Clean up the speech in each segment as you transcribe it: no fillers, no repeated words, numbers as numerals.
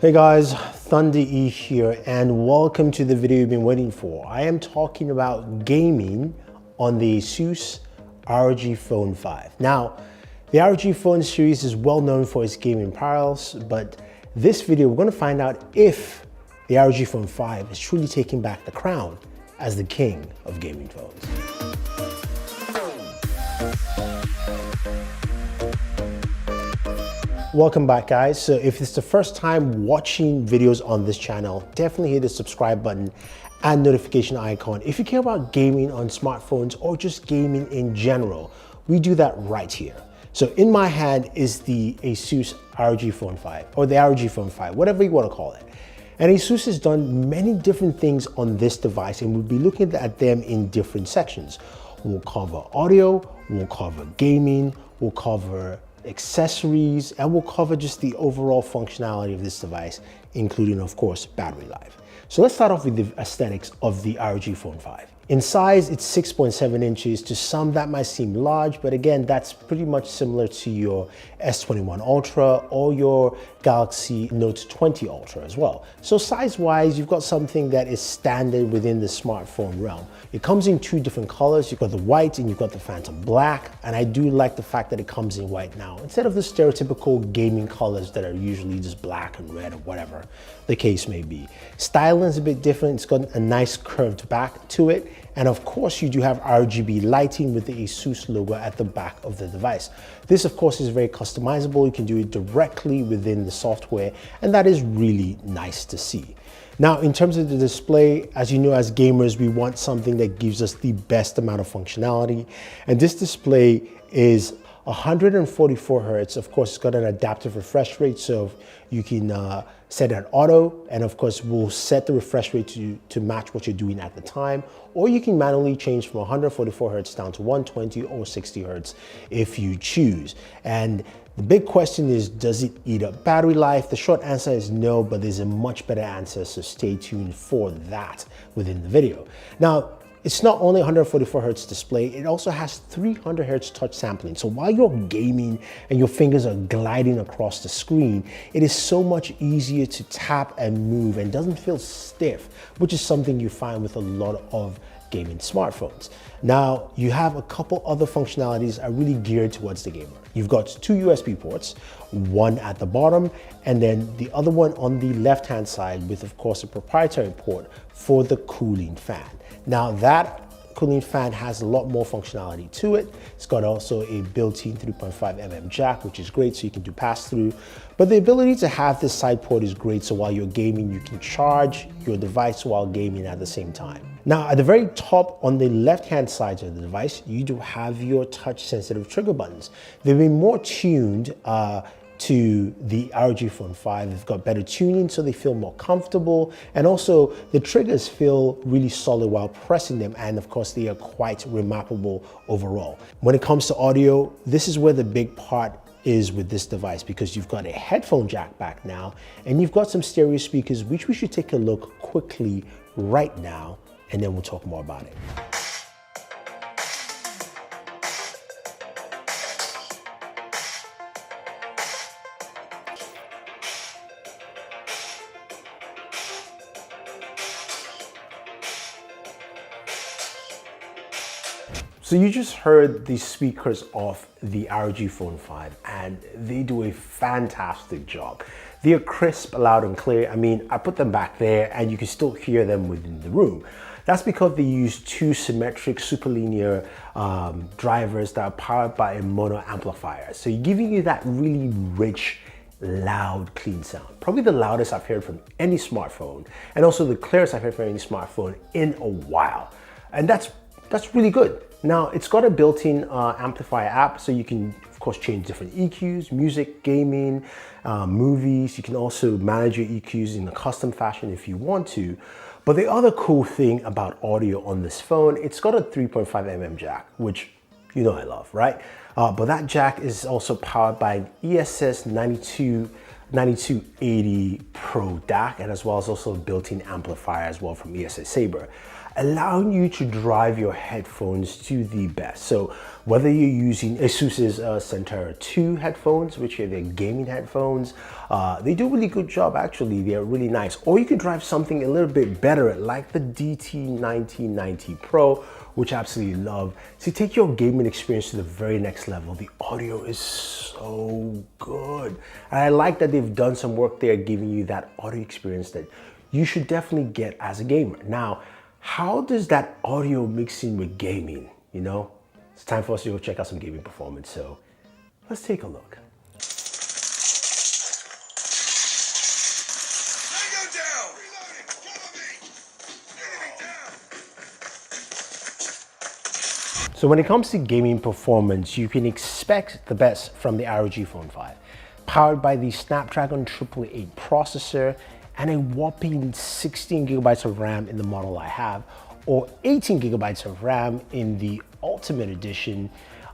Hey guys, Thunder E here and welcome to the video you've been waiting for. I am talking about gaming on the ASUS ROG Phone 5. Now, the ROG Phone series is well known for its gaming parallels, but this video we're going to find out if the ROG Phone 5 is truly taking back the crown as the king of gaming phones. Welcome back guys. So if it's the first time watching videos on this channel, definitely hit the subscribe button and notification icon. If you care about gaming on smartphones or just gaming in general, we do that right here. So in my hand is the ASUS ROG Phone 5 or the ROG Phone 5, whatever you want to call it. And ASUS has done many different things on this device and we'll be looking at them in different sections. We'll cover audio, we'll cover gaming, we'll cover accessories, and we'll cover just the overall functionality of this device, including of course battery life. So let's start off with the aesthetics of the ROG Phone 5. In size, it's 6.7 inches. To some that might seem large, but again, that's pretty much similar to your S21 Ultra or your Galaxy Note 20 Ultra as well. So size-wise, you've got something that is standard within the smartphone realm. It comes in two different colors. You've got the white and you've got the phantom black. And I do like the fact that it comes in white now, instead of the stereotypical gaming colors that are usually just black and red or whatever the case may be. Styling is a bit different. It's got a nice curved back to it. And of course, you do have RGB lighting with the ASUS logo at the back of the device. This, of course, is very customizable. You can do it directly within the software, and that is really nice to see. Now, in terms of the display, as you know, as gamers, we want something that gives us the best amount of functionality. And this display is 144 Hertz. Of course, it's got an adaptive refresh rate, so you can set it at auto, and of course, we'll set the refresh rate to match what you're doing at the time, or you can manually change from 144 Hertz down to 120 or 60 Hertz if you choose. And the big question is, does it eat up battery life? The short answer is no, but there's a much better answer, so stay tuned for that within the video. Now, it's not only 144 Hertz display, it also has 300 Hertz touch sampling. So while you're gaming and your fingers are gliding across the screen, it is so much easier to tap and move and doesn't feel stiff, which is something you find with a lot of gaming smartphones. Now, you have a couple other functionalities that are really geared towards the gamer. You've got two USB ports, one at the bottom, and then the other one on the left-hand side with, of course, a proprietary port for the cooling fan. Now, that cooling fan has a lot more functionality to it. It's got also a built-in 3.5mm jack, which is great, so you can do pass-through. But the ability to have this side port is great, so while you're gaming, you can charge your device while gaming at the same time. Now, at the very top on the left-hand side of the device, you do have your touch-sensitive trigger buttons. They've been more tuned to the ROG Phone 5. They've got better tuning, so they feel more comfortable. And also the triggers feel really solid while pressing them. And of course, they are quite remappable overall. When it comes to audio, this is where the big part is with this device, because you've got a headphone jack back now, and you've got some stereo speakers, which we should take a look quickly right now, and then we'll talk more about it. So you just heard the speakers of the ROG Phone 5 and they do a fantastic job. They are crisp, loud and clear. I mean, I put them back there and you can still hear them within the room. That's because they use two symmetric superlinear drivers that are powered by a mono amplifier. So giving you that really rich, loud, clean sound. Probably the loudest I've heard from any smartphone, and also the clearest I've heard from any smartphone in a while. And that's really good. Now, it's got a built-in amplifier app, so you can, of course, change different EQs, music, gaming, movies. You can also manage your EQs in a custom fashion if you want to. But the other cool thing about audio on this phone, it's got a 3.5mm jack, which you know I love, right? But that jack is also powered by an ESS 9280 Pro DAC, and as well as also a built-in amplifier as well from ESS Sabre. allowing you to drive your headphones to the best. So whether you're using ASUS's Centera 2 headphones, which are their gaming headphones, they do a really good job actually, they're really nice. Or you can drive something a little bit better like the DT1990 Pro, which I absolutely love. To take your gaming experience to the very next level, the audio is so good. And I like that they've done some work there giving you that audio experience that you should definitely get as a gamer. Now, how does that audio mix in with gaming, you know? It's time for us to go check out some gaming performance, so let's take a look. So when it comes to gaming performance, you can expect the best from the ROG Phone 5. Powered by the Snapdragon 888 processor and a whopping 16 gigabytes of RAM in the model I have, or 18 gigabytes of RAM in the Ultimate Edition,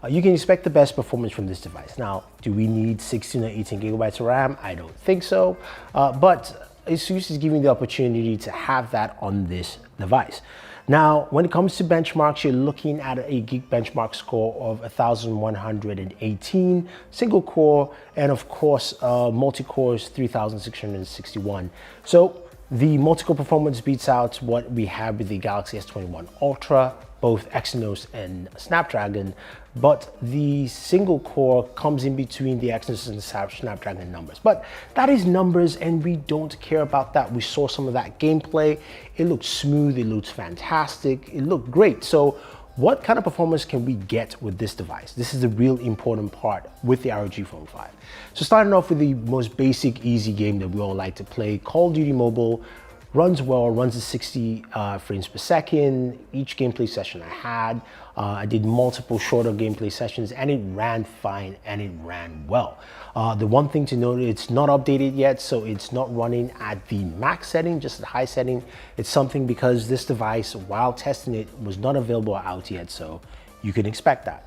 you can expect the best performance from this device. Now, do we need 16 or 18 gigabytes of RAM? I don't think so, but ASUS is giving the opportunity to have that on this device. Now, when it comes to benchmarks, you're looking at a Geek benchmark score of 1,118, single core, and of course, multi-cores 3,661. So the multi-core performance beats out what we have with the Galaxy S21 Ultra, both Exynos and Snapdragon, but the single core comes in between the Exynos and Snapdragon numbers. But that is numbers and we don't care about that. We saw some of that gameplay. It looked smooth, it looked fantastic, it looked great. So what kind of performance can we get with this device? This is the real important part with the ROG Phone 5. So starting off with the most basic, easy game that we all like to play, Call of Duty Mobile. Runs well, runs at 60 frames per second. Each gameplay session I had, I did multiple shorter gameplay sessions and it ran fine and it ran well. The one thing to note, it's not updated yet, so it's not running at the max setting, just at high setting. It's something because this device, while testing it, was not available out yet, so you can expect that.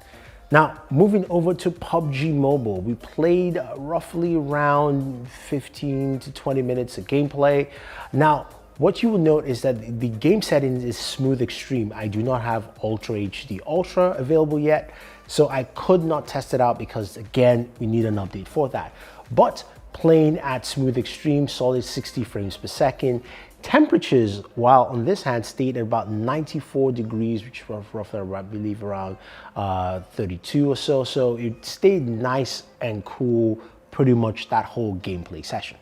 Now, moving over to PUBG Mobile, we played roughly around 15 to 20 minutes of gameplay. Now, what you will note is that the game settings is Smooth Extreme. I do not have Ultra HD Ultra available yet, so I could not test it out because, again, we need an update for that. But playing at Smooth Extreme, solid 60 frames per second. Temperatures, while on this hand, stayed at about 94 degrees, which was roughly, I believe, around 32 or so. So it stayed nice and cool pretty much that whole gameplay session.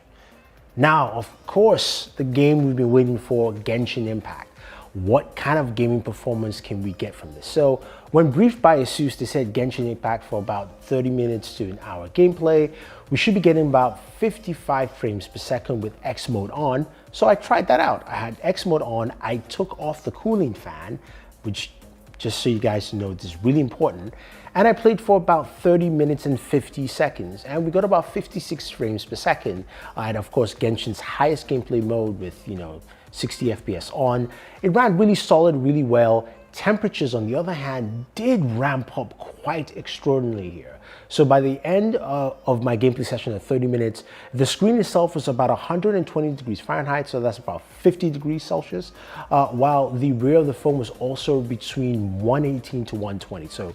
Now, of course, the game we've been waiting for, Genshin Impact. What kind of gaming performance can we get from this? So when briefed by ASUS, they said Genshin Impact for about 30 minutes to an hour gameplay. We should be getting about 55 frames per second with X mode on. So I tried that out. I had X mode on. I took off the cooling fan, which, just so you guys know, this is really important. And I played for about 30 minutes and 50 seconds. And we got about 56 frames per second. And of course, Genshin's highest gameplay mode with, 60 FPS on. It ran really solid, really well. Temperatures, on the other hand, did ramp up quite extraordinarily here. So by the end of my gameplay session at 30 minutes, the screen itself was about 120 degrees Fahrenheit, so that's about 50 degrees Celsius, while the rear of the phone was also between 118 to 120. So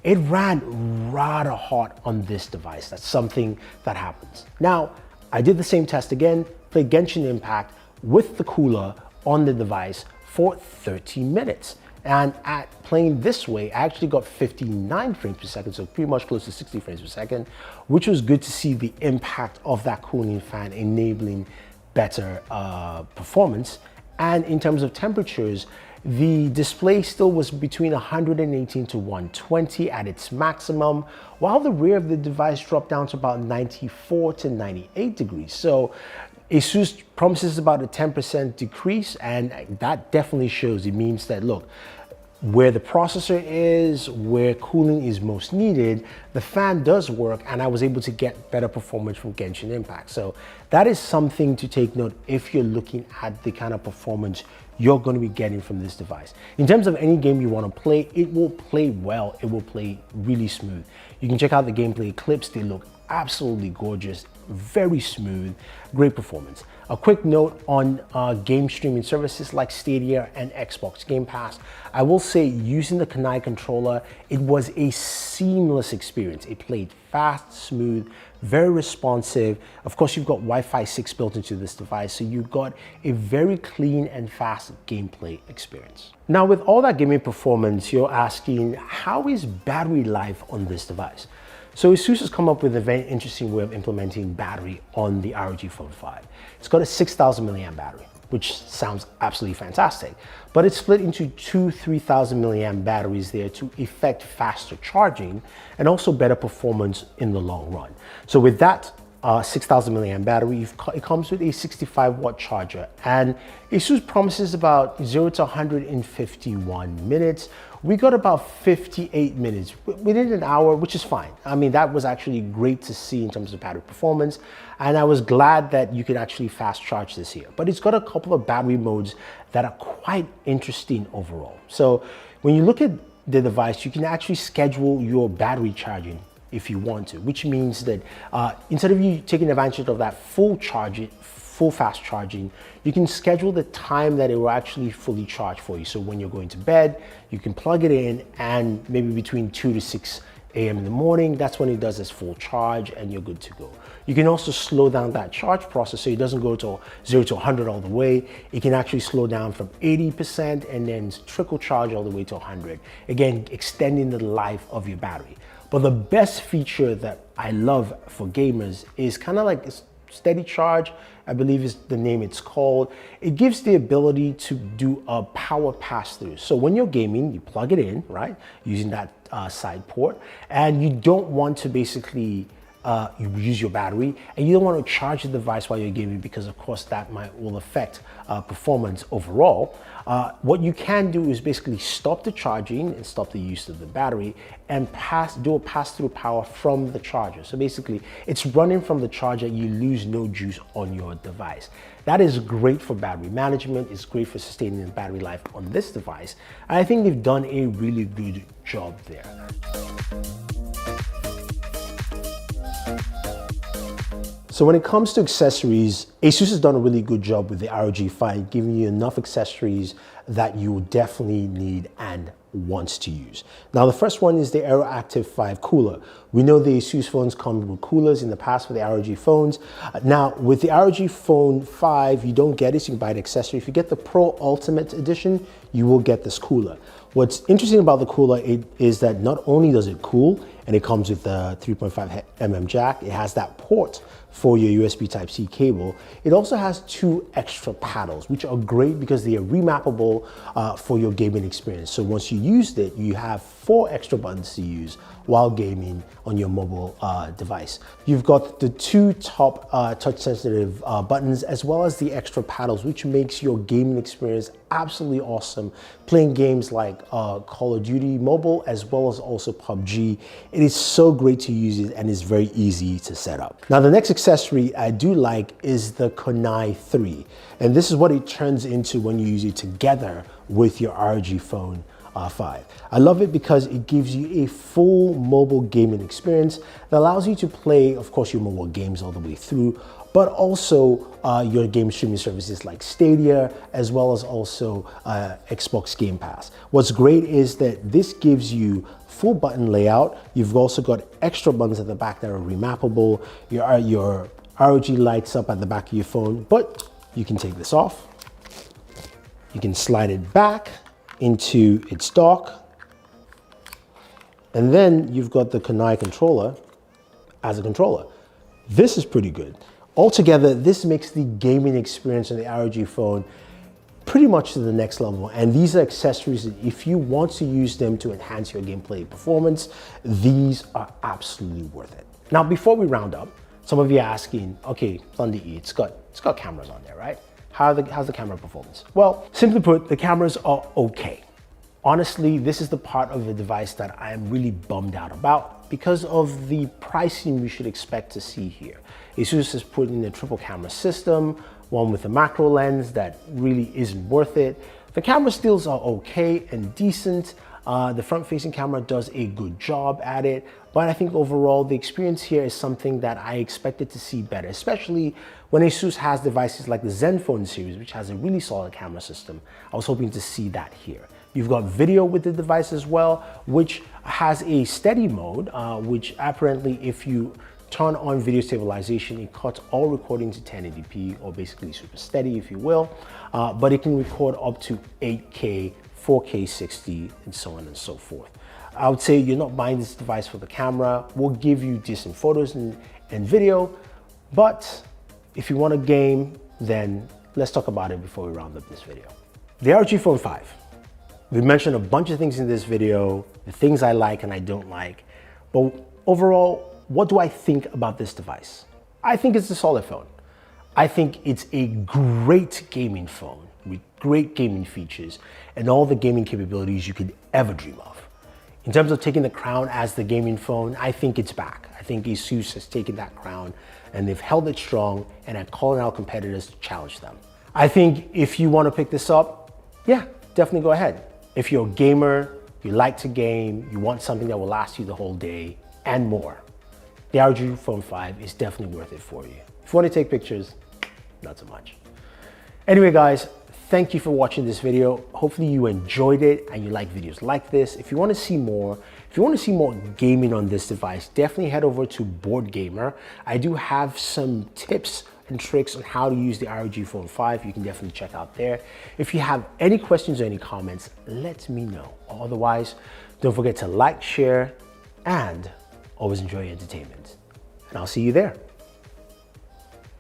it ran rather hot on this device. That's something that happens. Now, I did the same test again, played Genshin Impact with the cooler on the device for 30 minutes. And at playing this way, I actually got 59 frames per second, so pretty much close to 60 frames per second, which was good to see the impact of that cooling fan enabling better performance. And in terms of temperatures, the display still was between 118 to 120 at its maximum, while the rear of the device dropped down to about 94 to 98 degrees. So ASUS promises about a 10% decrease, and that definitely shows. It means that, look, where the processor is, where cooling is most needed, the fan does work, and I was able to get better performance from Genshin Impact. So that is something to take note if you're looking at the kind of performance you're going to be getting from this device. In terms of any game you want to play, it will play well, it will play really smooth. You can check out the gameplay clips, they look absolutely gorgeous. very smooth, great performance. A quick note on game streaming services like Stadia and Xbox Game Pass. I will say using the Kanai controller, it was a seamless experience. It played fast, smooth, very responsive. Of course, you've got Wi-Fi 6 built into this device, so you've got a very clean and fast gameplay experience. Now, with all that gaming performance, you're asking, how is battery life on this device? So ASUS has come up with a very interesting way of implementing battery on the ROG Phone 5. It's got a 6,000 milliamp battery, which sounds absolutely fantastic, but it's split into two 3,000 milliamp batteries there to effect faster charging and also better performance in the long run. So with that 6,000 milliamp battery, it comes with a 65 watt charger, and ASUS promises about 0 to 100 in 51 minutes. We got about 58 minutes within an hour, which is fine. I mean, that was actually great to see in terms of battery performance, and I was glad that you could actually fast charge this here. But it's got a couple of battery modes that are quite interesting overall. So when you look at the device, you can actually schedule your battery charging if you want to, which means that instead of you taking advantage of that full fast charging, you can schedule the time that it will actually fully charge for you. So when you're going to bed, you can plug it in, and maybe between 2 to 6 a.m. in the morning, that's when it does its full charge and you're good to go. You can also slow down that charge process so it doesn't go to 0 to 100 all the way. It can actually slow down from 80% and then trickle charge all the way to 100. Again, extending the life of your battery. But the best feature that I love for gamers is kind of like steady charge, I believe is the name it's called. It gives the ability to do a power pass-through. So when you're gaming, you plug it in, right, using that side port, and you don't want to basically you use your battery, and you don't want to charge the device while you're gaming because of course that will affect performance overall. What you can do is basically stop the charging and stop the use of the battery and do a pass-through power from the charger. So basically it's running from the charger, you lose no juice on your device. That is great for battery management, it's great for sustaining the battery life on this device. And I think they've done a really good job there. So when it comes to accessories, ASUS has done a really good job with the ROG Phone, giving you enough accessories that you will definitely need and wants to use. Now, the first one is the AeroActive 5 cooler. We know the ASUS phones come with coolers in the past for the ROG phones. Now, with the ROG Phone 5, you don't get it, so you can buy an accessory. If you get the Pro Ultimate Edition, you will get this cooler. What's interesting about the cooler is that not only does it cool, and it comes with a 3.5mm jack, it has that port for your USB Type-C cable. It also has 2 extra paddles, which are great because they are remappable for your gaming experience. So once you used it, you have 4 extra buttons to use while gaming on your mobile device. You've got the 2 top touch-sensitive buttons, as well as the extra paddles, which makes your gaming experience absolutely awesome. Playing games like Call of Duty Mobile, as well as also PUBG. It is so great to use it, and it's very easy to set up. Now, the next accessory I do like is the Kanai 3. And this is what it turns into when you use it together with your ROG Phone 5. I love it because it gives you a full mobile gaming experience that allows you to play, of course, your mobile games all the way through, but also your game streaming services like Stadia, as well as also Xbox Game Pass. What's great is that this gives you full button layout. You've also got extra buttons at the back that are remappable. Your ROG lights up at the back of your phone, but you can take this off. You can slide it back into its dock, and then you've got the Kanai controller as a controller. This is pretty good. Altogether, this makes the gaming experience on the ROG Phone pretty much to the next level, and these are accessories that if you want to use them to enhance your gameplay performance, these are absolutely worth it. Now, before we round up, some of you are asking, okay, Thunder E, it's got cameras on there, right? How's the camera performance? Well, simply put, the cameras are okay. Honestly, this is the part of the device that I am really bummed out about because of the pricing we should expect to see here. ASUS has put in a triple camera system, one with a macro lens that really isn't worth it. The camera stills are okay and decent, The front-facing camera does a good job at it, but I think overall the experience here is something that I expected to see better, especially when ASUS has devices like the Zenfone series, which has a really solid camera system. I was hoping to see that here. You've got video with the device as well, which has a steady mode, which apparently if you turn on video stabilization, it cuts all recording to 1080p, or basically super steady if you will, but it can record up to 8K, 4K 60, and so on and so forth. I would say you're not buying this device for the camera. We'll give you decent photos and video, but if you want a game, then let's talk about it before we round up this video. The ROG Phone 5. We mentioned a bunch of things in this video, the things I like and I don't like, but overall, what do I think about this device? I think it's a solid phone. I think it's a great gaming phone with great gaming features and all the gaming capabilities you could ever dream of. In terms of taking the crown as the gaming phone, I think it's back. I think ASUS has taken that crown and they've held it strong and are calling out competitors to challenge them. I think if you want to pick this up, yeah, definitely go ahead. If you're a gamer, you like to game, you want something that will last you the whole day and more, the ROG Phone 5 is definitely worth it for you. If you want to take pictures, not so much. Anyway, guys, thank you for watching this video. Hopefully you enjoyed it and you like videos like this. If you want to see more, gaming on this device, definitely head over to Board Gamer. I do have some tips and tricks on how to use the ROG Phone 5. You can definitely check out there. If you have any questions or any comments, let me know. Otherwise, don't forget to like, share, and always enjoy your entertainment. And I'll see you there.